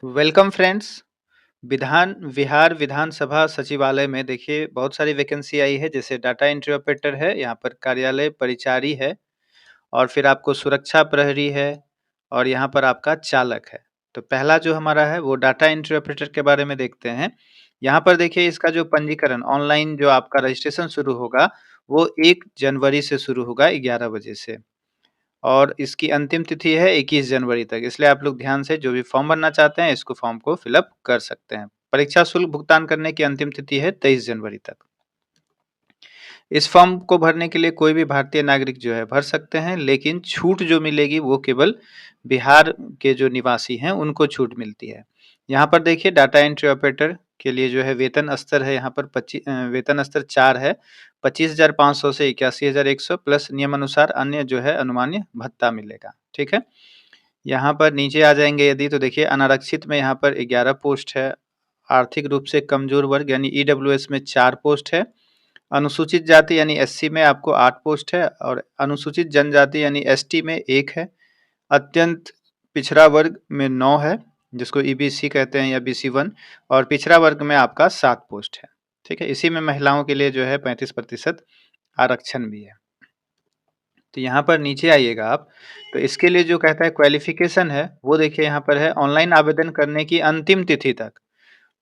Welcome friends. Bihar विधानसभा सचिवालय में देखिए बहुत सारी वैकेंसी आई है। जैसे डाटा एंट्री ऑपरेटर है, यहाँ पर कार्यालय परिचारी है, और फिर आपको सुरक्षा प्रहरी है, और यहाँ पर आपका चालक है। तो पहला जो हमारा है वो डाटा एंट्री ऑपरेटर के बारे में देखते हैं। यहाँ पर देखिए इसका जो पंजीकरण ऑनलाइन जो आपका रजिस्ट्रेशन शुरू होगा वो 1 जनवरी से शुरू होगा 11 बजे से, और इसकी अंतिम तिथि है 21 जनवरी तक। इसलिए आप लोग ध्यान से जो भी फॉर्म भरना चाहते हैं इसको फॉर्म को फिलअप कर सकते हैं। परीक्षा शुल्क भुगतान करने की अंतिम तिथि है 23 जनवरी तक। इस फॉर्म को भरने के लिए कोई भी भारतीय नागरिक जो है भर सकते हैं, लेकिन छूट जो मिलेगी वो केवल बिहार के जो निवासी हैं उनको छूट मिलती है। यहाँ पर देखिए डाटा एंट्री ऑपरेटर के लिए जो है वेतन स्तर है, यहाँ पर वेतन स्तर 4 है। 25,500 से 81,100 प्लस नियमानुसार अन्य जो है अनुमान्य भत्ता मिलेगा। ठीक है। यहाँ पर नीचे आ जाएंगे यदि, तो देखिए अनारक्षित में यहाँ पर 11 पोस्ट है। आर्थिक रूप से कमजोर वर्ग यानी ईडब्ल्यूएस में 4 पोस्ट है। अनुसूचित जाति यानी एससी में आपको 8 पोस्ट है, और अनुसूचित जनजाति यानी एसटी में 1 है। अत्यंत पिछड़ा वर्ग में 9 है, जिसको ईबीसी कहते हैं या बीसी 1, और पिछड़ा वर्ग में आपका 7 पोस्ट है। ठीक है। इसी में महिलाओं के लिए जो है 35% आरक्षण भी है। तो यहाँ पर नीचे आइएगा आप, तो इसके लिए जो कहता है क्वालिफिकेशन है वो देखिए यहाँ पर है ऑनलाइन आवेदन करने की अंतिम तिथि तक,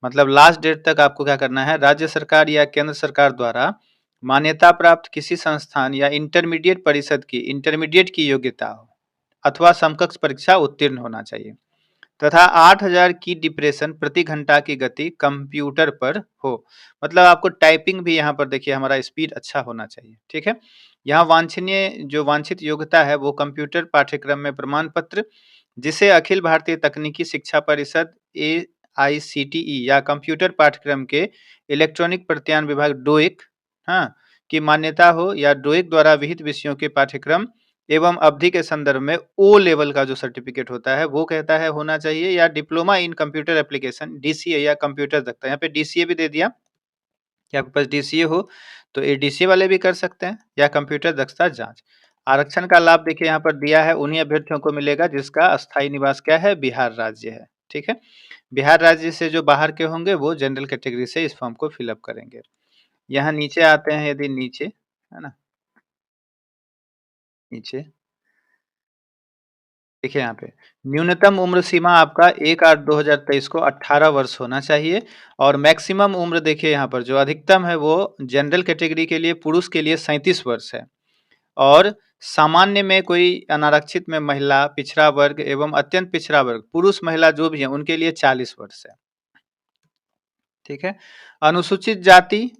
मतलब लास्ट डेट तक आपको क्या करना है, राज्य सरकार या केंद्र सरकार द्वारा मान्यता प्राप्त किसी संस्थान या इंटरमीडिएट की योग्यता हो अथवा समकक्ष परीक्षा उत्तीर्ण होना चाहिए, तथा 8,000 की डिप्रेशन प्रति घंटा की गति कंप्यूटर पर हो। मतलब आपको टाइपिंग भी यहाँ पर देखिए हमारा स्पीड अच्छा होना चाहिए। ठीक है। यहाँ वांछित योग्यता है वो कंप्यूटर पाठ्यक्रम में प्रमाण पत्र, जिसे अखिल भारतीय तकनीकी शिक्षा परिषद AICTE या कंप्यूटर पाठ्यक्रम के इलेक्ट्रॉनिक प्रत्यायन विभाग डोइक, हाँ, की मान्यता हो, या डोइक द्वारा विहित विषयों के पाठ्यक्रम एवं अवधि के संदर्भ में ओ लेवल का जो सर्टिफिकेट होता है वो कहता है होना चाहिए, या diploma in computer application DCA या कंप्यूटर दक्षता। यहाँ पे डीसीए भी दे दिया कि आपके पास डीसीए हो तो ये डीसीए वाले भी कर सकते हैं, या कंप्यूटर दक्षता जांच। आरक्षण का लाभ देखिए यहाँ पर दिया है उन्हीं अभ्यर्थियों को मिलेगा जिसका अस्थायी निवास क्या है, बिहार राज्य है। ठीक है। बिहार राज्य से जो बाहर के होंगे वो जनरल कैटेगरी से इस फॉर्म को फिलअप करेंगे। यहाँ नीचे आते हैं, यदि नीचे है ना, नीचे देखिए यहाँ पे न्यूनतम उम्र सीमा आपका 1/8/2023 को 18 वर्ष होना चाहिए, और मैक्सिमम उम्र देखिए यहाँ पर जो अधिकतम है वो जनरल कैटेगरी के लिए पुरुष के लिए 37 वर्ष है, और सामान्य में कोई अनारक्षित में महिला, पिछड़ा वर्ग एवं अत्यंत पिछड़ा वर्ग पुरुष महिला जो भी है उनके लिए 40 वर्ष है। ठीक है। अनुसूचित जाति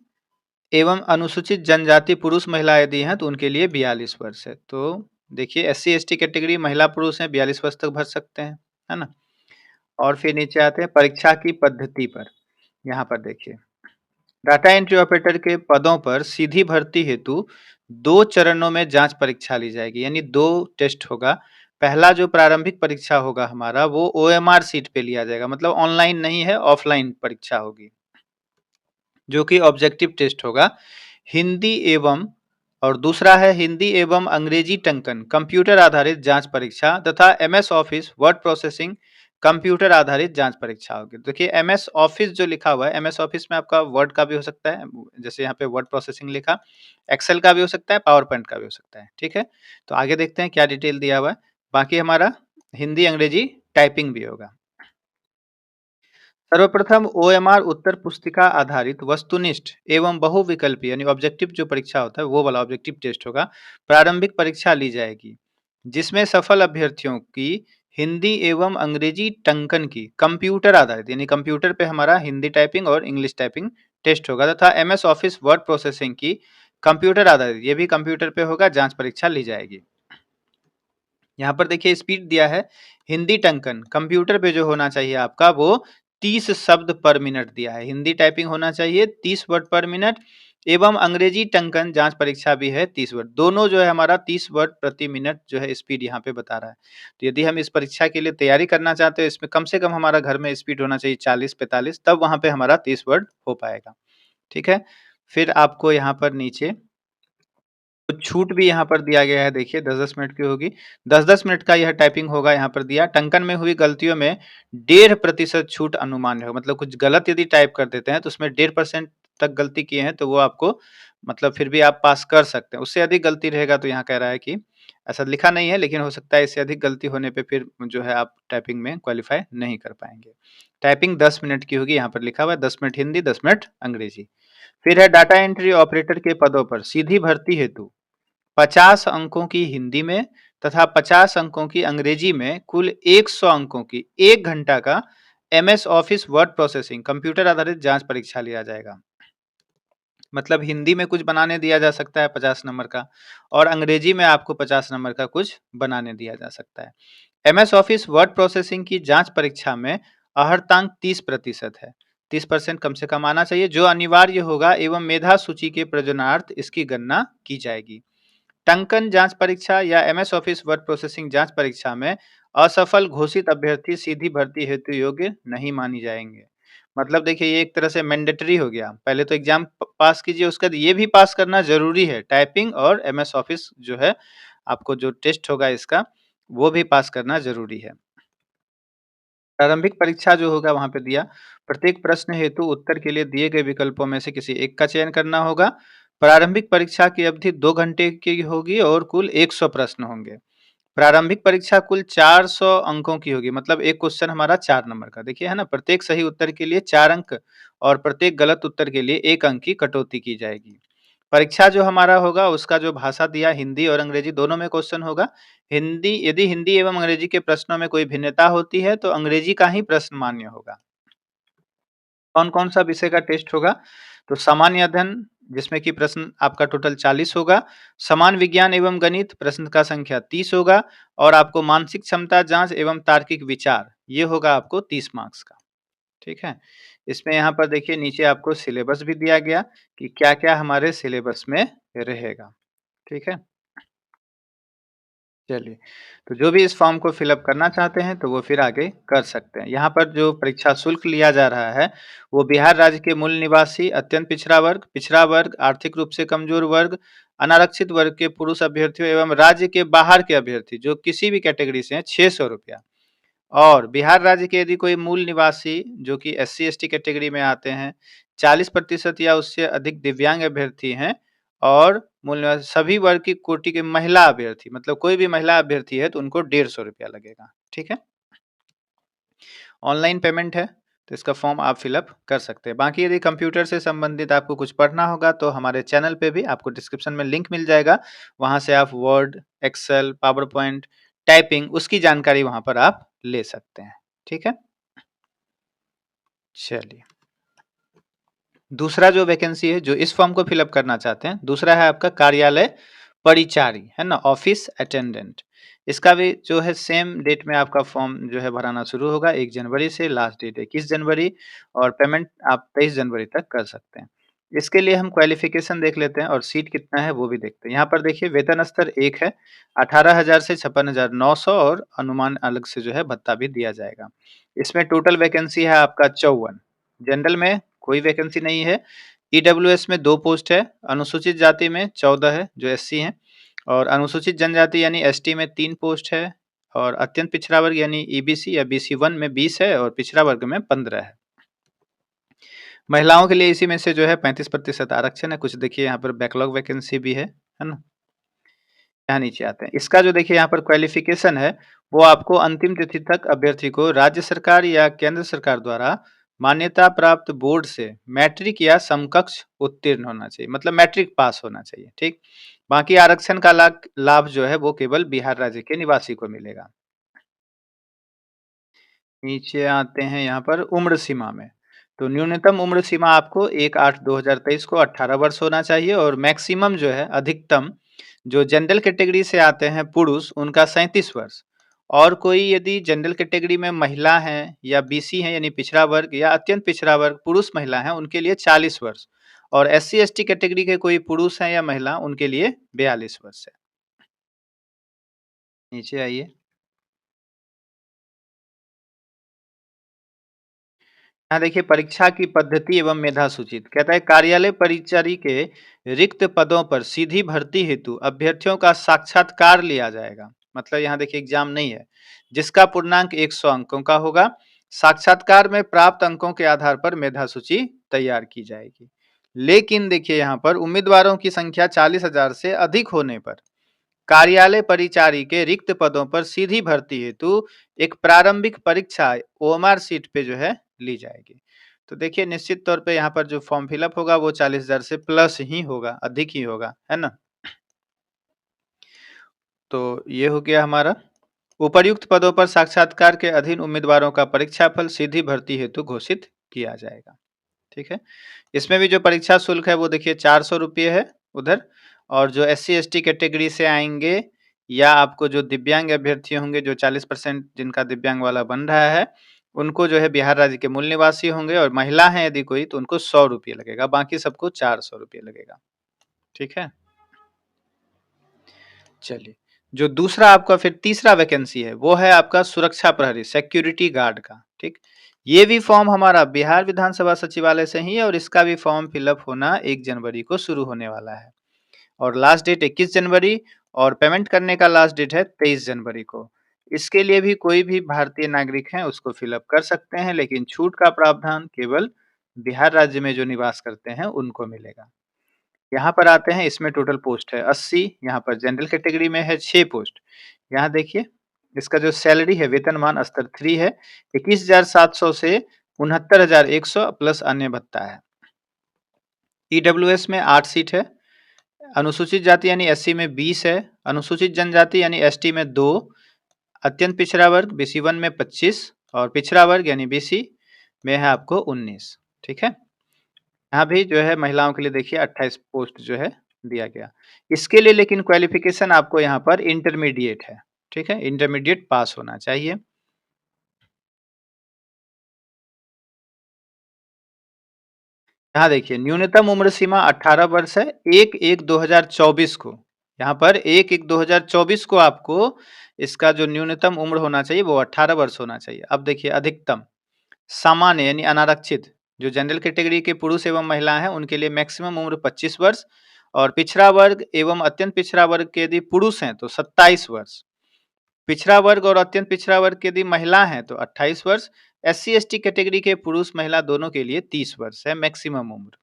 एवं अनुसूचित जनजाति पुरुष महिला यदि हैं तो उनके लिए 42 वर्ष है। तो देखिए एससी एसटी कैटेगरी महिला पुरुष हैं 42 वर्ष तक भर सकते हैं, है ना। और फिर नीचे आते हैं परीक्षा की पद्धति पर। यहाँ पर देखिए डाटा एंट्री ऑपरेटर के पदों पर सीधी भर्ती हेतु 2 चरणों में जांच परीक्षा ली जाएगी, यानी 2 टेस्ट होगा। पहला जो प्रारंभिक परीक्षा होगा हमारा वो ओएमआर सीट पे लिया जाएगा, मतलब ऑनलाइन नहीं है, ऑफलाइन परीक्षा होगी, जो कि ऑब्जेक्टिव टेस्ट होगा। हिंदी एवं और दूसरा है हिंदी एवं अंग्रेजी टंकन कंप्यूटर आधारित जांच परीक्षा, तथा MS office word processing computer आधारित जांच परीक्षा होगी। देखिए एमएस ऑफिस जो लिखा हुआ है, एमएस ऑफिस में आपका वर्ड का भी हो सकता है, जैसे यहाँ पे वर्ड प्रोसेसिंग लिखा, एक्सेल का भी हो सकता है, पावर पॉइंट का भी हो सकता है। ठीक है। तो आगे देखते हैं क्या डिटेल दिया हुआ है। बाकी हमारा हिंदी अंग्रेजी टाइपिंग भी होगा। सर्वप्रथम ओएमआर उत्तर पुस्तिका आधारित वस्तुनिष्ठ एवं बहुविकल्पी यानी ऑब्जेक्टिव जो परीक्षा होता है वो वाला ऑब्जेक्टिव टेस्ट होगा, प्रारंभिक परीक्षा ली जाएगी, जिसमें सफल अभ्यर्थियों की हिंदी एवं अंग्रेजी टंकन की कंप्यूटर आधारित यानी कंप्यूटर पे हमारा हिंदी टाइपिंग और इंग्लिश टाइपिंग टेस्ट होगा, तथा एमएस ऑफिस वर्ड प्रोसेसिंग की कंप्यूटर आधारित ये भी कंप्यूटर पे होगा, जांच परीक्षा ली जाएगी। यहाँ पर देखिए स्पीड दिया है, हिंदी टंकन कंप्यूटर पे जो होना चाहिए आपका वो 30 शब्द पर मिनट दिया है, हिंदी टाइपिंग होना चाहिए 30 वर्ड पर मिनट, एवं अंग्रेजी टंकन जांच परीक्षा भी है 30 वर्ड, दोनों जो है हमारा 30 वर्ड प्रति मिनट जो है स्पीड यहाँ पे बता रहा है। तो यदि हम इस परीक्षा के लिए तैयारी करना चाहते हैं, इसमें कम से कम हमारा घर में स्पीड होना चाहिए 40-45, तब वहां पे हमारा 30 वर्ड हो पाएगा। ठीक है। फिर आपको यहाँ पर नीचे तो छूट भी यहाँ पर दिया गया है देखिए 10-10 मिनट की होगी। 10-10 मिनट का यह टाइपिंग होगा यहाँ पर दिया। टंकन में हुई गलतियों में 1.5% छूट अनुमान्य है। मतलब कुछ गलत यदि टाइप कर देते हैं तो उसमें 1.5% तक गलती किए हैं तो वो आपको मतलब फिर भी आप पास कर सकते हैं। उससे अधिक गलती रहेगा तो यहाँ कह रहा है कि ऐसा लिखा नहीं है लेकिन हो सकता है इससे अधिक गलती होने पे फिर जो है आप टाइपिंग में क्वालीफाई नहीं कर पाएँगे। टाइपिंग 10 मिनट की होगी यहाँ पर लिखा हुआ है 10 मिनट हिंदी 10 मिनट अंग्रेजी। फिर है डाटा एंट्री ऑपरेटर के पदों पर सीधी भर्ती हेतु 50 अंकों की हिंदी में तथा 50 अंकों की अंग्रेजी में कुल 100 अंकों की 1 घंटा का MS office word processing computer आधारित जांच परीक्षा लिया जाएगा। मतलब हिंदी में कुछ बनाने दिया जा सकता है 50 नंबर का और अंग्रेजी में आपको 50 नंबर का कुछ बनाने दिया जा सकता है। एमएस ऑफिस वर्ड प्रोसेसिंग की जांच परीक्षा में अर्हतांक 30% है। 30% कम से कम आना चाहिए जो अनिवार्य होगा एवं मेधा सूची के प्रयोजनार्थ इसकी गणना की जाएगी। टंकन जांच परीक्षा या एमएस ऑफिस वर्ड प्रोसेसिंग जांच परीक्षा में असफल घोषित अभ्यर्थी सीधी भर्ती हेतु योग्य नहीं मानी जाएंगे। मतलब देखिए ये एक तरह से मैंडेटरी हो गया। पहले तो एग्जाम पास कीजिए उसके बाद ये भी पास करना जरूरी है। टाइपिंग और एमएस ऑफिस जो है आपको जो टेस्ट होगा इसका वो भी पास करना जरूरी है। प्रारंभिक परीक्षा जो होगा वहाँ पे दिया, प्रत्येक प्रश्न हेतु उत्तर के लिए दिए गए विकल्पों में से किसी एक का चयन करना होगा। प्रारंभिक परीक्षा की अवधि 2 घंटे की होगी और कुल 100 प्रश्न होंगे। प्रारंभिक परीक्षा कुल 400 अंकों की होगी, मतलब एक क्वेश्चन हमारा 4 नंबर का। देखिए है ना, प्रत्येक सही उत्तर के लिए 4 अंक और प्रत्येक गलत उत्तर के लिए 1 अंक की कटौती की जाएगी। परीक्षा जो हमारा होगा उसका जो भाषा दिया हिंदी और अंग्रेजी दोनों में क्वेश्चन होगा। यदि हिंदी एवं अंग्रेजी के प्रश्नों में कोई भिन्नता होती है तो अंग्रेजी का ही प्रश्न मान्य होगा। कौन-कौन सा विषय का टेस्ट होगा? तो सामान्य अध्ययन जिसमें कि प्रश्न आपका टोटल 40 होगा, समान विज्ञान एवं गणित प्रश्न का संख्या 30 होगा और आपको मानसिक क्षमता जाँच एवं तार्किक विचार ये होगा आपको 30 मार्क्स का। ठीक है? इसमें यहाँ पर देखिए नीचे आपको सिलेबस भी दिया गया कि क्या-क्या हमारे सिलेबस में रहेगा। ठीक है? चलिए, तो जो भी इस फॉर्म को फिल अप करना चाहते हैं, तो वो फिर आगे कर सकते हैं। यहाँ पर जो परीक्षा शुल्क लिया जा रहा है, वो बिहार राज्य के मूल निवासी, अत्यंत पिछड़ा वर्ग, आर्थिक रूप से कमज़ोर वर्ग, अनारक्षित वर्ग के पुरुष अभ्यर्थियों एवं राज्य के बाहर के अभ्यर्थी, जो किसी भी कैटेगरी से हैं, ₹600 और बिहार राज्य के यदि कोई मूल निवासी, जो कि एससी-एसटी कैटेगरी में आते हैं, 40% या उससे अधिक दिव्यांग अभ्यर्थी हैं और मूल निवासी सभी वर्ग की कोटि के महिला अभ्यर्थी मतलब कोई भी महिला अभ्यर्थी है तो उनको ₹150 लगेगा, ठीक है? ऑनलाइन पेमेंट है, तो इसका फॉर्म आप फिल अप कर सकते हैं। बाकी यदि कंप्यूटर से संबंधित आपको कुछ पढ़ना होगा तो हमारे चैनल पे भी आपको डिस्क्रिप्शन में लिंक मिल जाएगा। वहाँ से आप Word, Excel, PowerPoint, typing उसकी जानकारी वहाँ पर आप ले सकते हैं, ठीक है? चलिए। दूसरा जो वैकेंसी है, जो इस फॉर्म को फिल अप करना चाहते हैं, दूसरा है आपका कार्यालय परिचारी, है ना? Office attendant. इसका भी जो है सेम डेट में आपका फॉर्म जो है भराना शुरू होगा 1 जनवरी से, लास्ट डेट 21 जनवरी और पेमेंट आप 23 जनवरी तक कर सकते हैं। इसके लिए हम क्वालिफ़िकेशन देख लेते हैं और सीट कितना है वो भी देखते हैं। यहाँ पर देखिए वेतन स्तर 1 है, 18,000 से 56,900 और अनुमान अलग से जो है भत्ता भी दिया जाएगा। इसमें टोटल वैकेंसी है आपका 54। जनरल में कोई वैकेंसी नहीं है। ईडब्ल्यूएस में 2 पोस्ट है, अनुसूचित जाति में 14 है, जो एससी हैं और अनुसूचित जनजाति यानी एसटी में 3 पोस्ट है और अत्यंत पिछड़ा वर्ग यानी ईबीसी या बीसी 1 में 20 है और पिछड़ा वर्ग में 15 है। महिलाओं के लिए इसी में से जो है 35% आरक्षण है, कुछ देखिए यहाँ पर बैकलॉग वैकेंसी भी है ना? यहाँ नीचे आते हैं। इसका जो देखिए यहाँ पर क्वालिफ़िकेशन है, वो आपको अंतिम तिथि तक अभ्यर्थी को राज्य सरकार या केंद्र सरकार द्वारा मान्यता प्राप्त बोर्ड से मैट्रिक या समकक्ष उत्तीर्ण होना चाहिए, मतलब मैट्रिक पास होना चाहिए, ठीक? बाकी आरक्षण का लाभ जो है वो केवल बिहार राज्य के निवासी को मिलेगा। नीचे आते हैं यहाँ पर उम्र सीमा में। तो न्यूनतम उम्र सीमा आपको 1/8/2023 को 18 वर्ष होना चाहिए और मैक्सिमम जो है अधिकतम जो जनरल कैटेगरी से आते हैं पुरुष उनका 37 वर्ष और कोई यदि जनरल कैटेगरी में महिला हैं या बीसी हैं यानी पिछड़ा वर्ग या अत्यंत पिछड़ा वर्ग पुरुष महिला हैं उनके लिए 40 वर्ष और एससी-एसटी कैटेगरी के कोई पुरुष हैं या महिला उनके लिए 42 वर्ष है। नीचे आइए। यहाँ देखिए परीक्षा की पद्धति एवं मेधा सूची कहता है कार्यालय परिचारी के रिक्त पदों पर सीधी भर्ती हेतु अभ्यर्थियों का साक्षात्कार लिया जाएगा। मतलब यहाँ देखिए एग्जाम नहीं है, जिसका पूर्णांक 100 अंकों का होगा। साक्षात्कार में प्राप्त अंकों के आधार पर मेधा सूची तैयार की जाएगी। लेकिन देखिए यहाँ पर उम्मीदवारों की संख्या 40,000 से अधिक होने पर कार्यालय परिचारी के रिक्त पदों पर सीधी भर्ती हेतु एक प्रारंभिक परीक्षा ओएमआर सीट पे जो है ली जाएगी। तो देखिए निश्चित तौर पे यहाँ पर जो फॉर्म फिलअप होगा वो 40,000 से प्लस ही होगा, अधिक ही होगा, है ना? तो ये हो गया हमारा। उपर्युक्त पदों पर साक्षात्कार के अधीन उम्मीदवारों का परीक्षाफल सीधी भर्ती हेतु घोषित किया जाएगा। ठीक है। इसमें भी जो परीक्षा शुल्क है वो देखिए 400 रुपये है उधर। और जो एससी एसटी कैटेगरी से आएंगे या आपको जो दिव्यांग अभ्यर्थी होंगे जो 40% जिनका दिव्यांग वाला बन रहा है, उनको जो है बिहार राज्य के मूल निवासी होंगे और महिला है यदि कोई तो उनको 100 रुपये लगेगा, बाकी सबको 400 रुपये लगेगा। ठीक है। चलिए, जो दूसरा आपका फिर तीसरा वैकेंसी है वो है आपका सुरक्षा प्रहरी सिक्योरिटी गार्ड का। ठीक, ये भी फॉर्म हमारा बिहार विधानसभा सचिवालय से ही है और इसका भी फॉर्म फिलअप होना 1 जनवरी को शुरू होने वाला है और लास्ट डेट 21 जनवरी और पेमेंट करने का लास्ट डेट है 23 जनवरी को। इसके लिए भी कोई भी भारतीय नागरिक है उसको फिलअप कर सकते हैं, लेकिन छूट का प्रावधान केवल बिहार राज्य में जो निवास करते हैं उनको मिलेगा। यहाँ पर आते हैं, इसमें टोटल पोस्ट है 80, यहाँ पर जनरल कैटेगरी में है 6 पोस्ट। यहाँ देखिए इसका जो सैलरी है वेतनमान स्तर 3 है, 21,700 से 69,100 प्लस अन्य भत्ता है। ईडब्ल्यूएस में 8 सीट है, अनुसूचित जाति यानी एससी में 20 है, अनुसूचित जनजाति यानी एसटी में 2, अत्यंत पिछड़ा वर्ग बीसी 1 में 25 और पिछड़ा वर्ग यानी बीसी में है आपको 19। ठीक है। यहाँ भी जो है महिलाओं के लिए देखिए 28 पोस्ट जो है दिया गया। इसके लिए लेकिन क्वालिफिकेशन आपको यहाँ पर इंटरमीडिएट है। ठीक है, इंटरमीडिएट पास होना चाहिए। यहाँ देखिए न्यूनतम उम्र सीमा 18 वर्ष है। 1/1/2024 को, यहाँ पर 1/1/2024 को आपको इसका जो न्यूनतम उम्र होना चाहिए वो 18 वर्ष होना चाहिए। अब देखिए अधिकतम सामान्य यानी अनारक्षित जो जनरल कैटेगरी के पुरुष एवं महिला हैं उनके लिए मैक्सिमम उम्र 25 वर्ष और पिछड़ा वर्ग एवं अत्यंत पिछड़ा वर्ग के यदि पुरुष हैं तो 27 वर्ष, पिछड़ा वर्ग और अत्यंत पिछड़ा वर्ग के यदि महिला हैं तो 28 वर्ष, एससी एसटी कैटेगरी के पुरुष महिला दोनों के लिए 30 वर्ष है मैक्सिमम उम्र।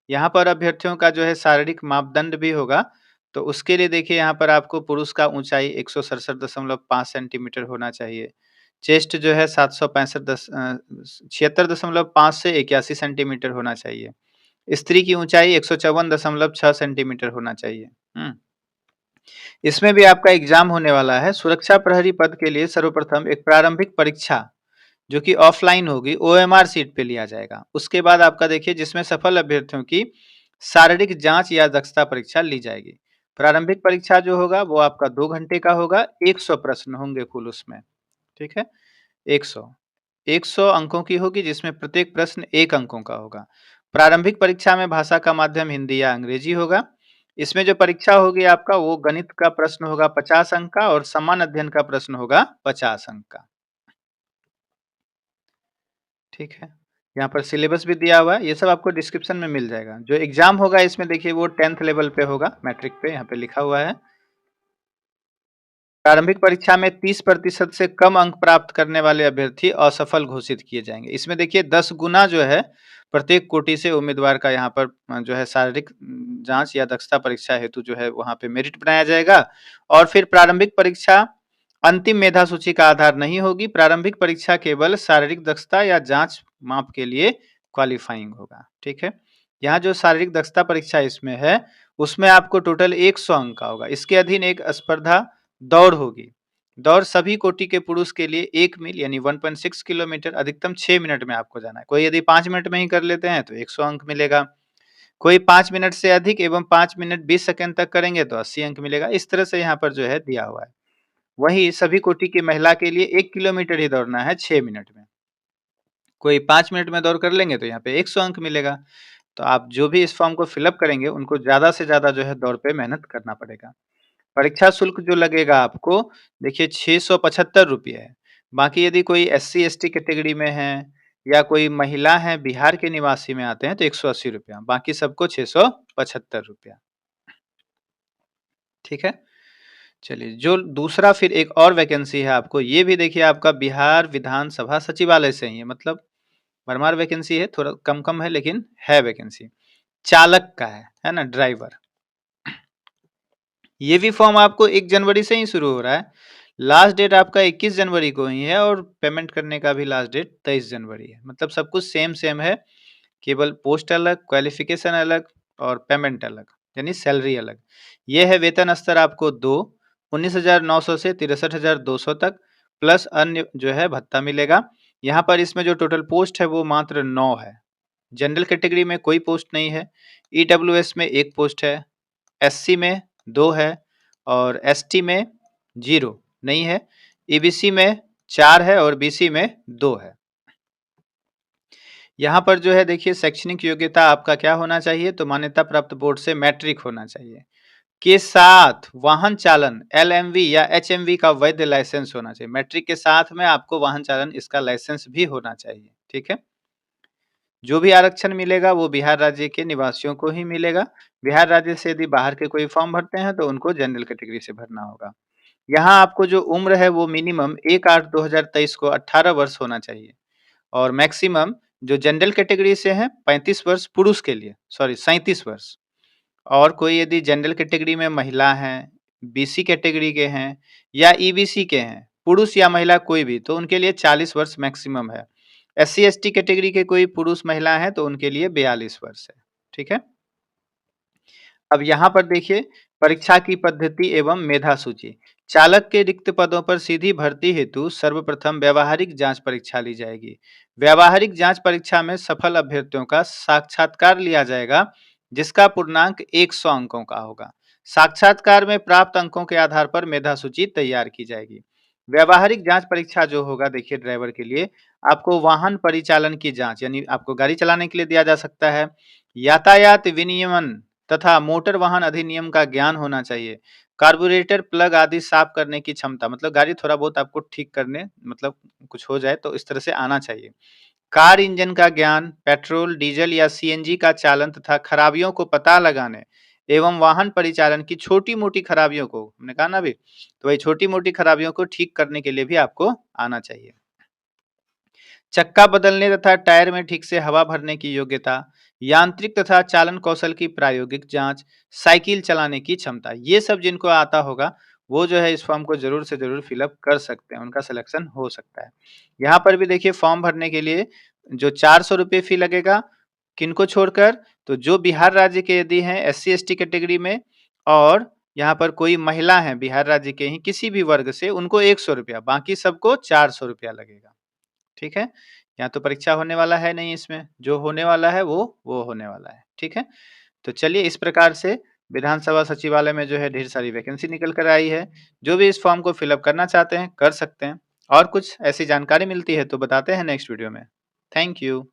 यहाँ पर अभ्यर्थियों का जो है शारीरिक मापदंड भी होगा, तो उसके लिए देखिए यहाँ पर आपको पुरुष का ऊंचाई 167.5 सेंटीमीटर होना चाहिए। चेस्ट जो है 76.5 से 81 सेंटीमीटर होना चाहिए। स्त्री की ऊंचाई 154.6 सेंटीमीटर होना चाहिए। इसमें भी आपका एग्जाम होने वाला है। सुरक्षा प्रहरी पद के लिए सर्वप्रथम एक प्रारंभिक परीक्षा जो कि ऑफलाइन होगी ओएमआर सीट पे लिया जाएगा। उसके बाद आपका देखिए जिसमें सफल अभ्यर्थियों की शारीरिक जांच या दक्षता परीक्षा ली जाएगी। प्रारंभिक परीक्षा जो होगा वो आपका 2 घंटे का होगा, 100 प्रश्न होंगे कुल उसमें। ठीक है, 100 100 अंकों की होगी जिसमें प्रत्येक प्रश्न 1 अंकों का होगा। प्रारंभिक परीक्षा में भाषा का माध्यम हिंदी या अंग्रेजी होगा। इसमें जो परीक्षा होगी आपका वो गणित का प्रश्न होगा 50 अंक का और सामान्य अध्ययन का प्रश्न होगा 50 अंक का। ठीक है, यहाँ पर सिलेबस भी दिया हुआ है, ये सब आपको डिस्क्रिप्शन में मिल जाएगा। जो एग्जाम होगा इसमें देखिए वो 10th लेवल पे होगा, मैट्रिक पे यहाँ पे लिखा हुआ है। प्रारंभिक परीक्षा में 30% से कम अंक प्राप्त करने वाले अभ्यर्थी असफल घोषित किए जाएंगे। इसमें देखिए 10 गुना जो है प्रत्येक कोटि से उम्मीदवार का यहाँ पर जो है शारीरिक जांच या दक्षता परीक्षा हेतु जो है वहाँ पे मेरिट बनाया जाएगा। और फिर प्रारंभिक परीक्षा अंतिम मेधा सूची का आधार नहीं होगी। प्रारंभिक परीक्षा केवल शारीरिक दक्षता या जांच माप के लिए क्वालिफाइंग होगा। ठीक है, यहाँ जो शारीरिक दक्षता परीक्षा इसमें है उसमें आपको टोटल 100 अंक का होगा। इसके अधीन एक स्पर्धा दौड़ होगी। दौड़ सभी कोटि के पुरुष के लिए 1 मील यानी 1.6 किलोमीटर अधिकतम 6 मिनट में आपको जाना है। कोई यदि 5 मिनट में ही कर लेते हैं तो 100 अंक मिलेगा। कोई 5 मिनट से अधिक एवं 5 मिनट 20 सेकंड तक करेंगे तो 80 अंक मिलेगा। इस तरह से यहाँ पर जो है दिया हुआ है। वहीं सभी कोटि की महिला के लिए 1 किलोमीटर ही दौड़ना है 6 मिनट में। कोई 5 मिनट में दौड़ कर लेंगे तो यहाँ पे 100 अंक मिलेगा। तो आप जो भी इस फॉर्म को फिलअप करेंगे उनको ज़्यादा से ज़्यादा जो है दौड़ पे मेहनत करना पड़ेगा। परीक्षा शुल्क जो लगेगा आपको देखिए 675 रुपये है। बाकी यदि कोई एससी एसटी कैटेगरी में है या कोई महिला है बिहार के निवासी में आते हैं तो 180 रुपया, बाकी सबको 675 रुपया। ठीक है। चलिए, जो दूसरा फिर एक और वैकेंसी है आपको, ये भी देखिए आपका बिहार विधानसभा सचिवालय से ही है, मतलब भरमार वैकेंसी है, थोड़ा कम कम है लेकिन है वैकेंसी। चालक का है ना, ड्राइवर। ये भी फॉर्म आपको 1 जनवरी से ही शुरू हो रहा है। लास्ट डेट आपका 21 जनवरी को ही है और पेमेंट करने का भी लास्ट डेट 23 जनवरी है। मतलब सब कुछ सेम सेम है, केवल पोस्ट अलग, क्वालिफिकेशन अलग और पेमेंट अलग, यानी सैलरी अलग। ये है वेतन स्तर आपको 2, 19,900 से 63,200 तक, प्लस अन्य जो है भत्ता मिलेगा। यहाँ पर इसमें जो टोटल पोस्ट है वो मात्र 9 है। जनरल कैटेगरी में कोई पोस्ट नहीं है, ईडब्ल्यूएस में 1 पोस्ट है, एससी में 2 है और एसटी में 0 नहीं है, ईबीसी में 4 है और बीसी में 2 है। यहाँ पर जो है देखिए शैक्षणिक योग्यता आपका क्या होना चाहिए, तो मान्यता प्राप्त बोर्ड से मैट्रिक होना चाहिए के साथ वाहन चालन एलएमवी या एचएमवी का वैध लाइसेंस होना चाहिए। मैट्रिक के साथ में आपको वाहन चालन इसका लाइसेंस भी होना चाहिए। ठीक है। जो भी आरक्षण मिलेगा वो बिहार राज्य के निवासियों को ही मिलेगा। बिहार राज्य से यदि बाहर के कोई फॉर्म भरते हैं तो उनको जनरल कैटेगरी से भरना होगा। यहाँ आपको जो उम्र है वो मिनिमम 1/8/2023 को 18 वर्ष होना चाहिए और मैक्सिमम जो जनरल कैटेगरी से है 35 वर्ष पुरुष के लिए, सॉरी 37 वर्ष। और कोई यदि जनरल कैटेगरी में महिला हैं, बीसी कैटेगरी के हैं या ईबीसी के हैं, पुरुष या महिला कोई भी, तो उनके लिए 40 वर्ष मैक्सिमम है। एससी एसटी कैटेगरी के कोई पुरुष महिला है तो उनके लिए 42 वर्ष है। ठीक है। अब यहाँ पर देखिए परीक्षा की पद्धति एवं मेधा सूची। चालक के रिक्त पदों पर सीधी भर्ती हेतु सर्वप्रथम व्यावहारिक जांच परीक्षा ली जाएगी। व्यावहारिक जांच परीक्षा में सफल अभ्यर्थियों का साक्षात्कार लिया जाएगा, जिसका पूर्णांक 100 अंकों का होगा। साक्षात्कार में प्राप्त अंकों के आधार पर मेधा सूची तैयार की जाएगी। व्यावहारिक जांच परीक्षा जो होगा देखिए ड्राइवर के लिए, आपको वाहन परिचालन की जांच, यानी आपको गाड़ी चलाने के लिए दिया जा सकता है, यातायात विनियमन तथा मोटर वाहन अधिनियम का ज्ञान होना चाहिए, कार्बोरेटर प्लग आदि साफ करने की क्षमता, मतलब गाड़ी थोड़ा बहुत आपको ठीक करने, मतलब कुछ हो जाए तो इस तरह से आना चाहिए। कार इंजन का ज्ञान, पेट्रोल डीजल या सीएनजी का चालन तथा खराबियों को पता लगाने एवं वाहन परिचालन की छोटी मोटी खराबियों को, हमने कहा ना अभी, तो वही छोटी मोटी खराबियों को ठीक करने के लिए भी आपको आना चाहिए। चक्का बदलने तथा टायर में ठीक से हवा भरने की योग्यता, यांत्रिक तथा चालन कौशल की प्रायोगिक जांच, साइकिल चलाने की क्षमता, ये सब जिनको आता होगा वो जो है इस फॉर्म को जरूर से जरूर फिलअप कर सकते हैं, उनका सिलेक्शन हो सकता है। यहाँ पर भी देखिए फॉर्म भरने के लिए जो 400 रुपये फी लगेगा, किनको छोड़कर, तो जो बिहार राज्य के यदि हैं एससी एसटी कैटेगरी में और यहाँ पर कोई महिला है बिहार राज्य के ही किसी भी वर्ग से, उनको 100 रुपया, बाकी सबको 400 रुपया लगेगा। ठीक है। यहाँ तो परीक्षा होने वाला है नहीं, इसमें जो होने वाला है वो होने वाला है। ठीक है। तो चलिए इस प्रकार से विधानसभा सचिवालय में जो है ढेर सारी वैकेंसी निकल कर आई है। जो भी इस फॉर्म को फिलअप करना चाहते हैं कर सकते हैं, और कुछ ऐसी जानकारी मिलती है तो बताते हैं नेक्स्ट वीडियो में। Thank you.